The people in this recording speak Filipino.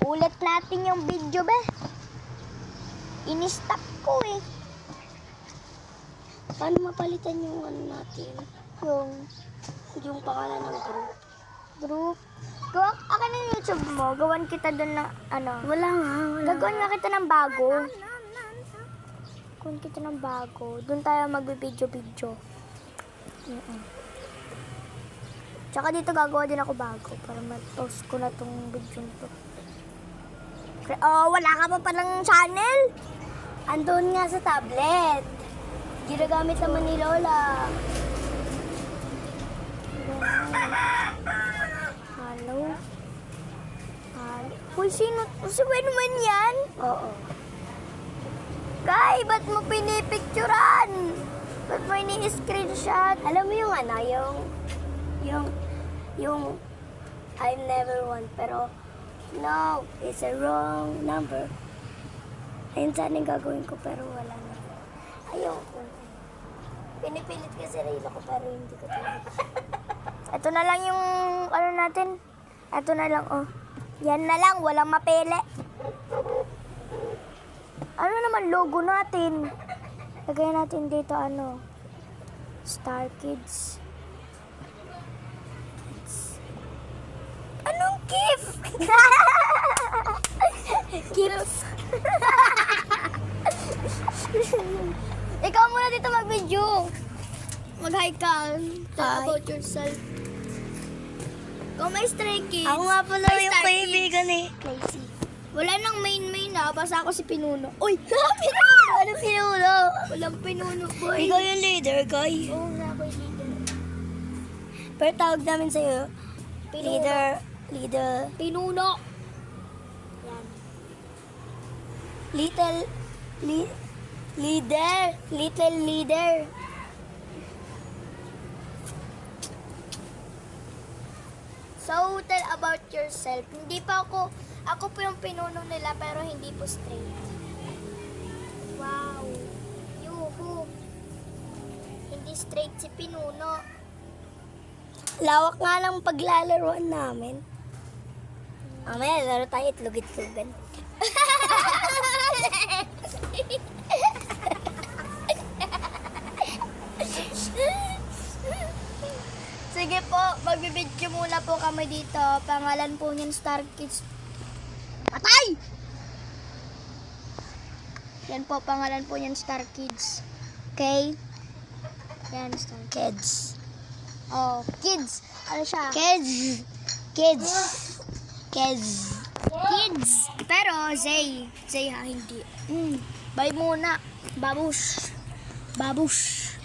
Ulit natin yung video, be. In-stop ko eh. Paano mapalitan yung ano natin? Yung pangalan ng group. Group. Gawa, akin yung YouTube mo. Gawan kita dun ng ano. Wala nga. Gagawin nga kita ng bago. Gagawin kita ng bago. Dun tayo mag-video-video. Tsaka dito gagawa din ako bago para ma-post ko na tong video nito. Oh, wala ka pa palang channel? Andun nga sa tablet. Ginagamit naman ni Lola. Hello? Uy, sino? Si Wenwen yan? Oo. Kay, ba't mo pinipicturan? Ba't mo ini-screenshot? Alam mo yung ano, yung I never won, pero no, it's a wrong number. Ayun sana yung gagawin ko, pero wala na. Ayoko. Pinipilit ko si Rayla ko, pero hindi ko talaga. Ito na lang yung ano natin. Ito na lang, oh. Yan na lang, walang mapele. Ano naman logo natin? Lagay natin dito, ano? Star Kids. Anong gift? Gifts. Ikaw muna dito mag-video. Mag-hi ka. Tell Hi. about yourself. Kung may Stray Kids. Ako nga pala may yung Star kaibigan Kids. eh. Crazy. Wala nang main na. Basta ako si Pinuno. Uy! Pinuno! Ano pinuno? Walang Pinuno, boy. Ikaw yung leader, guy. Oo nga, boy, leader. Pero tawag namin sa'yo, Pinuno. leader, Pinuno. Yan. little leader. So, tell about yourself. Hindi pa ako po yung pinuno nila pero hindi po straight. Wow. Yuhu. Hindi straight si pinuno. Lawak nga lang paglalaroan namin. Mamaya, laro tayo itlog-itlogan. Sige po, magbibidyo muna po kami dito. Pangalan po niyan Star Kids. Patay! Yan po, pangalan po niyan Star Kids. Okay? Yan, Star Kids. Oh, Kids. Ano siya? Kids. Kids. Pero, Zay ha, hindi. Bye muna. Babush.